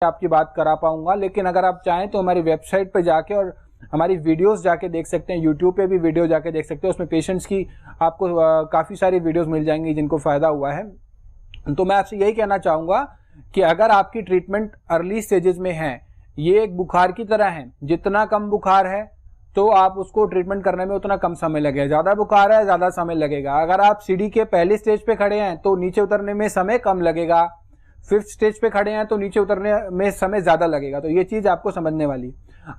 आपकी बात करा पाऊंगा, लेकिन अगर आप चाहें तो हमारी वेबसाइट पर जाके और हमारी वीडियोस जाके देख सकते हैं। यूट्यूब पे भी वीडियो जाके देख सकते हैं, उसमें पेशेंट्स की आपको काफ़ी सारी वीडियोस मिल जाएंगी जिनको फ़ायदा हुआ है। तो मैं आपसे यही कहना चाहूँगा कि अगर आपकी ट्रीटमेंट अर्ली स्टेजेस में है, ये एक बुखार की तरह है, जितना कम बुखार है तो आप उसको ट्रीटमेंट करने में उतना कम समय लगेगा, ज़्यादा बुखार है ज़्यादा समय लगेगा। अगर आप सीढ़ी के पहले स्टेज पे खड़े हैं तो नीचे उतरने में समय कम लगेगा, 5th स्टेज पे खड़े हैं तो नीचे उतरने में समय ज़्यादा लगेगा। तो ये चीज़ आपको समझने वाली।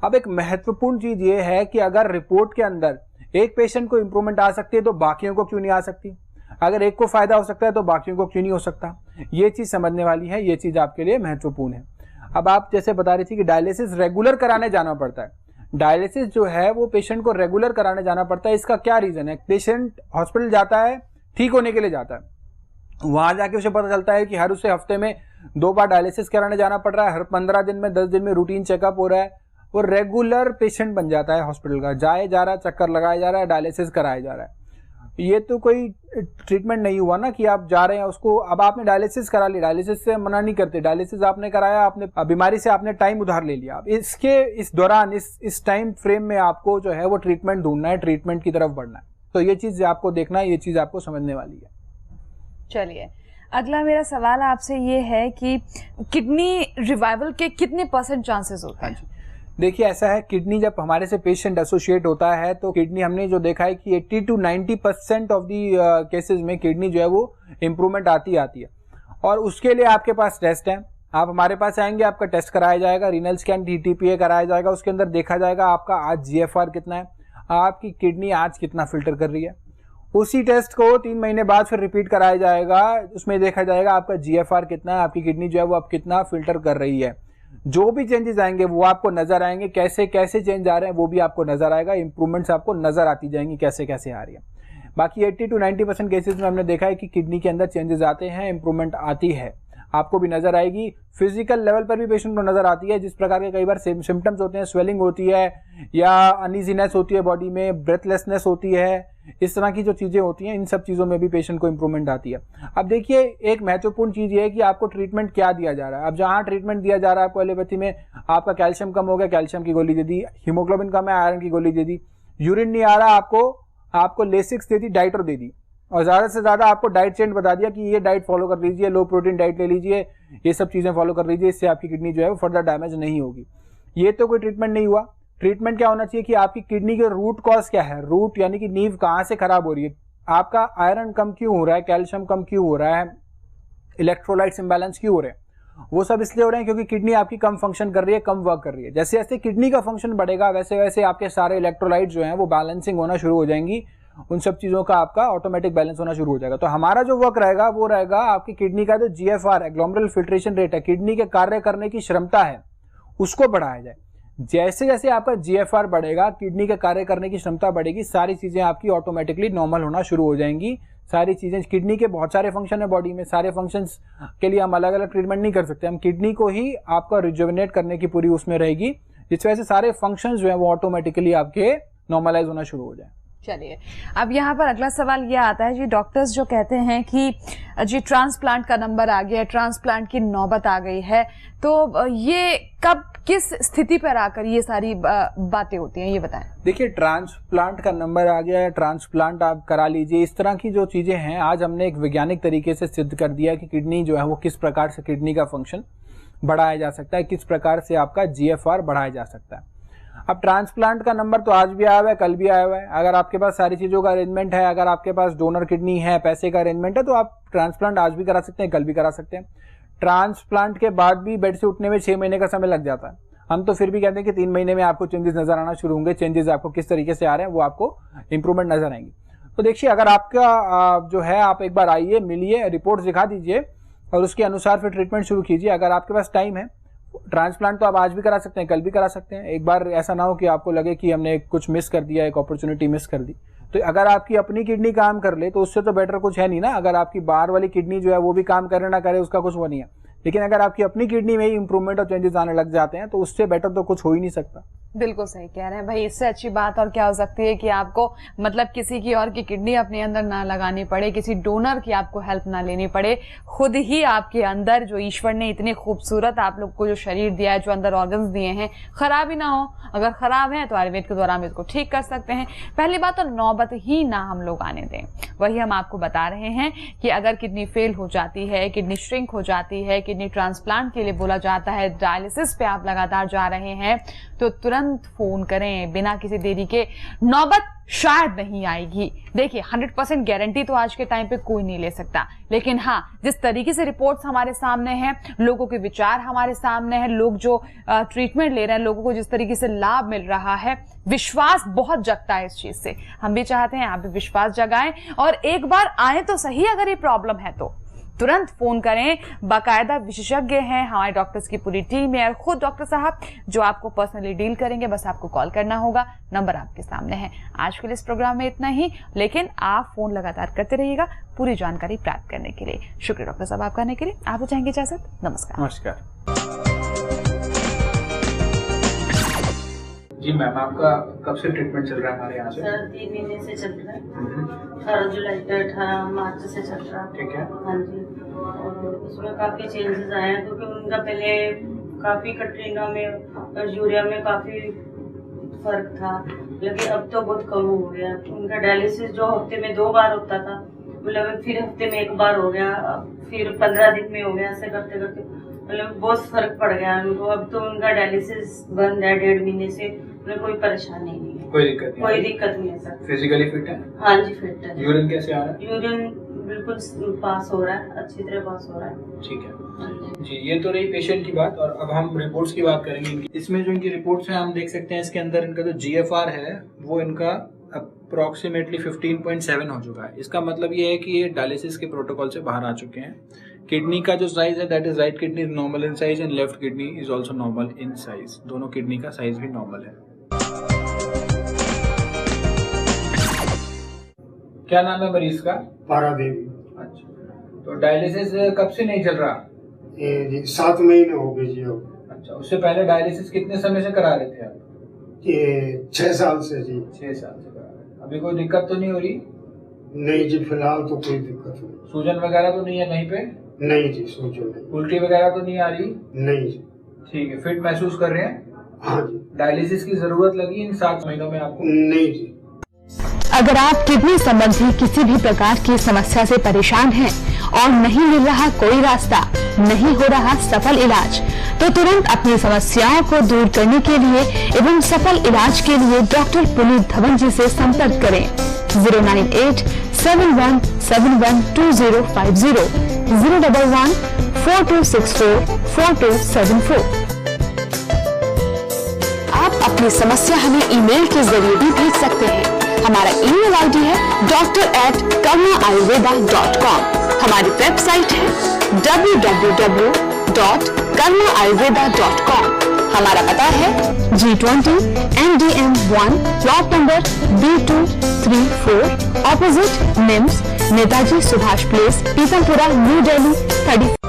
अब एक महत्वपूर्ण चीज़ ये है कि अगर रिपोर्ट के अंदर एक पेशेंट को इंप्रूवमेंट आ सकती है तो बाकियों को क्यों नहीं आ सकती, अगर एक को फायदा हो सकता है तो बाकियों को क्यों नहीं हो सकता, ये चीज़ समझने वाली है, ये चीज़ आपके लिए महत्वपूर्ण है। अब आप जैसे बता रही थी कि डायलिसिस रेगुलर कराने जाना पड़ता है, डायलिसिस जो है वो पेशेंट को रेगुलर कराने जाना पड़ता है। इसका क्या रीज़न है? पेशेंट हॉस्पिटल जाता है ठीक होने के लिए जाता है, वहाँ जाके उसे पता चलता है कि हर उसे हफ्ते में 2 बार डायलिसिस कराने जाना पड़ रहा है, हर 15 दिन में 10 दिन में रूटीन चेकअप हो रहा है, वो रेगुलर पेशेंट बन जाता है हॉस्पिटल का, जाए जा रहा है, चक्कर लगाया जा रहा है, डायलिसिस कराया जा रहा है। ये तो कोई ट्रीटमेंट नहीं हुआ ना कि आप जा रहे हैं उसको, अब आपने डायलिसिस करा ली, डायलिसिस से मना नहीं करते, डायलिसिस आपने कराया, आपने बीमारी से आपने टाइम उधार ले लिया। अब इस दौरान इस टाइम फ्रेम में आपको जो है वो ट्रीटमेंट ढूंढना है, ट्रीटमेंट की तरफ बढ़ना है। तो ये चीज़ आपको देखना है, ये चीज़ आपको समझने वाली है। चलिए, अगला मेरा सवाल आपसे ये है कि किडनी रिवाइवल के कितने % चांसेस होते हैं? देखिए ऐसा है, किडनी जब हमारे से पेशेंट एसोसिएट होता है तो किडनी हमने जो देखा है कि 80 to 90% ऑफ दी केसेस में किडनी जो है वो इम्प्रूवमेंट आती है। और उसके लिए आपके पास टेस्ट है, आप हमारे पास आएंगे, आपका टेस्ट कराया जाएगा, रीनल स्कैन DTPA कराया जाएगा, उसके अंदर देखा जाएगा आपका आज GFR कितना है, आपकी किडनी आज कितना फिल्टर कर रही है। उसी टेस्ट को 3 महीने बाद फिर रिपीट कराया जाएगा, उसमें देखा जाएगा आपका GFR कितना है, आपकी किडनी जो है वो अब कितना फिल्टर कर रही है। जो भी चेंजेस आएंगे वो आपको नजर आएंगे, कैसे कैसे चेंज आ रहे हैं वो भी आपको नजर आएगा, इंप्रूवमेंट्स आपको नजर आती जाएंगी कैसे कैसे आ रही है। बाकी 80 to 90% केसेस में हमने देखा है कि किडनी के अंदर चेंजेस आते हैं, इंप्रूवमेंट आती है, आपको भी नजर आएगी। फिजिकल लेवल पर भी पेशेंट को नजर आती है, जिस प्रकार के कई बार सिम्टम्स होते हैं, स्वेलिंग होती है या अनईजीनेस होती है बॉडी में, ब्रेथलेसनेस होती है, इस तरह की जो चीज़ें होती हैं, इन सब चीज़ों में भी पेशेंट को इंप्रूवमेंट आती है। अब देखिए एक महत्वपूर्ण चीज़ ये है कि आपको ट्रीटमेंट क्या दिया जा रहा है। अब जहाँ ट्रीटमेंट दिया जा रहा है आपको एलोपैथी में, आपका कैल्शियम कम हो गया, कैल्शियम की गोली दे दी, हीमोग्लोबिन कम है, आयरन की गोली दे दी, यूरिन नहीं आ रहा आपको लेसिक्स दे दी, डाइटर दे दी, और ज़्यादा से ज़्यादा आपको डाइट चेंज बता दिया कि ये डाइट फॉलो कर लीजिए, लो प्रोटीन डाइट ले लीजिए, ये सब चीज़ें फॉलो कर लीजिए, इससे आपकी किडनी जो है वो फर्दर डैमेज नहीं होगी। ये तो कोई ट्रीटमेंट नहीं हुआ। ट्रीटमेंट क्या होना चाहिए कि आपकी किडनी के रूट कॉज क्या है, रूट यानी कि नींव कहाँ से खराब हो रही है, आपका आयरन कम क्यों हो रहा है, कैल्शियम कम क्यों हो रहा है, इलेक्ट्रोलाइट्स इंबैलेंस क्यों हो रहे हैं, वो सब इसलिए हो रहे हैं क्योंकि किडनी आपकी कम फंक्शन कर रही है, कम वर्क कर रही है। जैसे जैसे किडनी का फंक्शन बढ़ेगा वैसे वैसे आपके सारे इलेक्ट्रोलाइट जो हैं वो बैलेंसिंग होना शुरू हो जाएंगी, उन सब चीज़ों का आपका ऑटोमेटिक बैलेंस होना शुरू हो जाएगा। तो हमारा जो वर्क रहेगा वो रहेगा आपकी किडनी का जो GFR है, ग्लोमेरुलर फिल्ट्रेशन रेट है, किडनी के कार्य करने की क्षमता है, उसको बढ़ाया जाए। जैसे जैसे आपका GFR बढ़ेगा, किडनी के कार्य करने की क्षमता बढ़ेगी, सारी चीज़ें आपकी ऑटोमेटिकली नॉर्मल होना शुरू हो जाएंगी। सारी चीज़ें, किडनी के बहुत सारे फंक्शन है बॉडी में, सारे फंक्शंस के लिए हम अलग अलग ट्रीटमेंट नहीं कर सकते, हम किडनी को ही आपका रिजुविनेट करने की पूरी उसमें रहेगी, जिस वजह से सारे फंक्शंस जो है वो ऑटोमेटिकली आपके नॉर्मलाइज होना शुरू हो जाए। चलिए, अब यहाँ पर अगला सवाल ये आता है जी, डॉक्टर्स जो कहते हैं कि जी ट्रांसप्लांट का नंबर आ गया है, ट्रांसप्लांट की नौबत आ गई है, तो ये कब किस स्थिति पर आकर ये सारी बातें होती हैं, ये बताएं। देखिए ट्रांसप्लांट का नंबर आ गया है, ट्रांसप्लांट आप करा लीजिए, इस तरह की जो चीज़ें हैं आज हमने एक वैज्ञानिक तरीके से सिद्ध कर दिया कि किडनी जो है वो किस प्रकार से किडनी का फंक्शन बढ़ाया जा सकता है, किस प्रकार से आपका GFR बढ़ाया जा सकता है। अब ट्रांसप्लांट का नंबर तो आज भी आया हुआ है, कल भी आया हुआ है। अगर आपके पास सारी चीज़ों का अरेंजमेंट है, अगर आपके पास डोनर किडनी है, पैसे का अरेंजमेंट है, तो आप ट्रांसप्लांट आज भी करा सकते हैं, कल भी करा सकते हैं। ट्रांसप्लांट के बाद भी बेड से उठने में 6 महीने का समय लग जाता है, हम तो फिर भी कहते हैं कि 3 महीने में आपको चेंजेस नजर आना शुरू होंगे। चेंजेस आपको किस तरीके से आ रहे हैं वो आपको इंप्रूवमेंट नजर आएंगे। तो देखिए अगर आपका जो है, आप एक बार आइए, मिलिए, रिपोर्ट दिखा दीजिए और उसके अनुसार फिर ट्रीटमेंट शुरू कीजिए। अगर आपके पास टाइम है, ट्रांसप्लांट तो आप आज भी करा सकते हैं, कल भी करा सकते हैं। एक बार ऐसा ना हो कि आपको लगे कि हमने कुछ मिस कर दिया, एक अपॉर्चुनिटी मिस कर दी। तो अगर आपकी अपनी किडनी काम कर ले तो उससे तो बेटर कुछ है नहीं ना। अगर आपकी बाहर वाली किडनी जो है वो भी काम करे ना करे, उसका कुछ वो नहीं है, लेकिन अगर आपकी अपनी किडनी में ही इंप्रूवमेंट और चेंजेस आने लग जाते हैं तो उससे बेटर तो कुछ हो ही नहीं सकता। बिल्कुल सही कह रहे हैं भाई। इससे अच्छी बात और क्या हो सकती है कि आपको मतलब किसी की और की किडनी अपने अंदर ना लगानी पड़े, किसी डोनर की आपको हेल्प ना लेनी पड़े, खुद ही आपके अंदर जो ईश्वर ने इतने खूबसूरत आप लोग को जो शरीर दिया है, जो अंदर ऑर्गन्स दिए हैं, खराब ही ना हो। अगर खराब है तो आयुर्वेद के द्वारा हम इसको ठीक कर सकते हैं। पहली बात तो नौबत ही ना हम लोग आने दें। वही हम आपको बता रहे हैं कि अगर किडनी फेल हो जाती है, किडनी श्रिंक हो जाती है, किडनी ट्रांसप्लांट के लिए बोला जाता है, डायलिसिस पे आप लगातार जा रहे हैं, तो तुरंत फोन करें, बिना किसी देरी के। नौबत शायद नहीं आएगी। देखिए 100% गारंटी तो आज के टाइम पे कोई नहीं ले सकता, लेकिन हाँ, जिस तरीके से रिपोर्ट्स हमारे सामने हैं, लोगों के विचार हमारे सामने हैं, लोग जो ट्रीटमेंट ले रहे हैं, लोगों को जिस तरीके से लाभ मिल रहा है, विश्वास बहुत जगता है इस चीज से। हम भी चाहते हैं आप भी विश्वास जगाएं और एक बार आए तो सही। अगर ये प्रॉब्लम है तो तुरंत फोन करें। बाकायदा विशेषज्ञ हैं, हमारे डॉक्टर्स की पूरी टीम है और खुद डॉक्टर साहब जो आपको पर्सनली डील करेंगे। बस आपको कॉल करना होगा, नंबर आपके सामने है। आज के लिए इस प्रोग्राम में इतना ही, लेकिन आप फोन लगातार करते रहिएगा पूरी जानकारी प्राप्त करने के लिए। शुक्रिया डॉक्टर साहब आपका आने के लिए। आप चाहेंगे इजाजत। नमस्कार। नमस्कार जी मैम, आपका कब से ट्रीटमेंट चल रहा है हमारे यहाँ से? सर 3 महीने से चल रहा है। 18 जुलाई से 18 मार्च से चल रहा है। ठीक है। हाँ जी। और उसमें काफ़ी चेंजेस आए हैं, क्योंकि उनका पहले काफ़ी कटरीना में और यूरिया में काफ़ी फर्क था, लेकिन अब तो बहुत कम हो गया। उनका डायलिसिस जो हफ्ते में 2 बार होता था, मतलब फिर हफ्ते में 1 बार हो गया, फिर 15 दिन में हो गया। ऐसे करते करते मतलब बहुत फर्क पड़ गया उनको। अब तो उनका डायलिसिस बंद है 1.5 महीने से। उन्हें कोई परेशानी नहीं है, कोई दिक्कत नहीं? कोई दिक्कत नहीं है सर। फिजिकली फिट है? हाँ जी फिट है। यूरिन कैसे आ रहा है? यूरिन बिल्कुल पास हो रहा है, अच्छी तरह पास हो रहा है। ठीक है जी। ये तो रही पेशेंट की बात, और अब हम रिपोर्ट्स की बात करेंगे। इसमें जो इनकी रिपोर्ट्स हैं हम देख सकते हैं, इसके अंदर इनका जो GFR है वो इनका अप्रोक्सीमेटली 15.7 हो चुका है। इसका मतलब ये है कि ये डायलिसिस के प्रोटोकॉल से बाहर आ चुके हैं। किडनी का जो साइज है, that is right kidney is normal in size and left kidney is also normal in size. दोनों किडनी का साइज भी नॉर्मल है। क्या नाम है मरीज का? पारा देवी। अच्छा, तो डायलिसिस कब से नहीं चल रहा? 7 महीने हो गए जी अब। अच्छा, उससे पहले डायलिसिस कितने समय से करा रहे थे आप? ये 6 साल से जी। 6 साल से करा रहे। अभी कोई दिक्कत तो नहीं हो रही? नहीं जी, फिलहाल तो कोई दिक्कत नहीं। सूजन वगैरह तो नहीं है कहीं पे? नहीं जी, सूजन नहीं। उल्टी वगैरह तो नहीं आ रही? नहीं जी। ठीक है, फिट महसूस कर रहे हैं? हाँ जी। डायलिसिस की जरूरत लगी इन 7 महीनों में आपको? नहीं जी। अगर आप किडनी संबंधी किसी भी प्रकार की समस्या से परेशान हैं और नहीं मिल रहा कोई रास्ता, नहीं हो रहा सफल इलाज, तो तुरंत अपनी समस्याओं को दूर करने के लिए एवं सफल इलाज के लिए डॉक्टर पुनीत धवन जी से संपर्क करें। 09871712050, 01142644274। आप अपनी समस्या हमें ईमेल के जरिए भी भेज सकते हैं। हमारा ईमेल आईडी है doctor@karmaayurveda.com। हमारी वेबसाइट है www.karmaayurveda.com। हमारा पता है G20 NDM 1 plot number B234 opposite निम्स, नेताजी सुभाष प्लेस, पीपलपुरा, न्यू दिल्ली 30।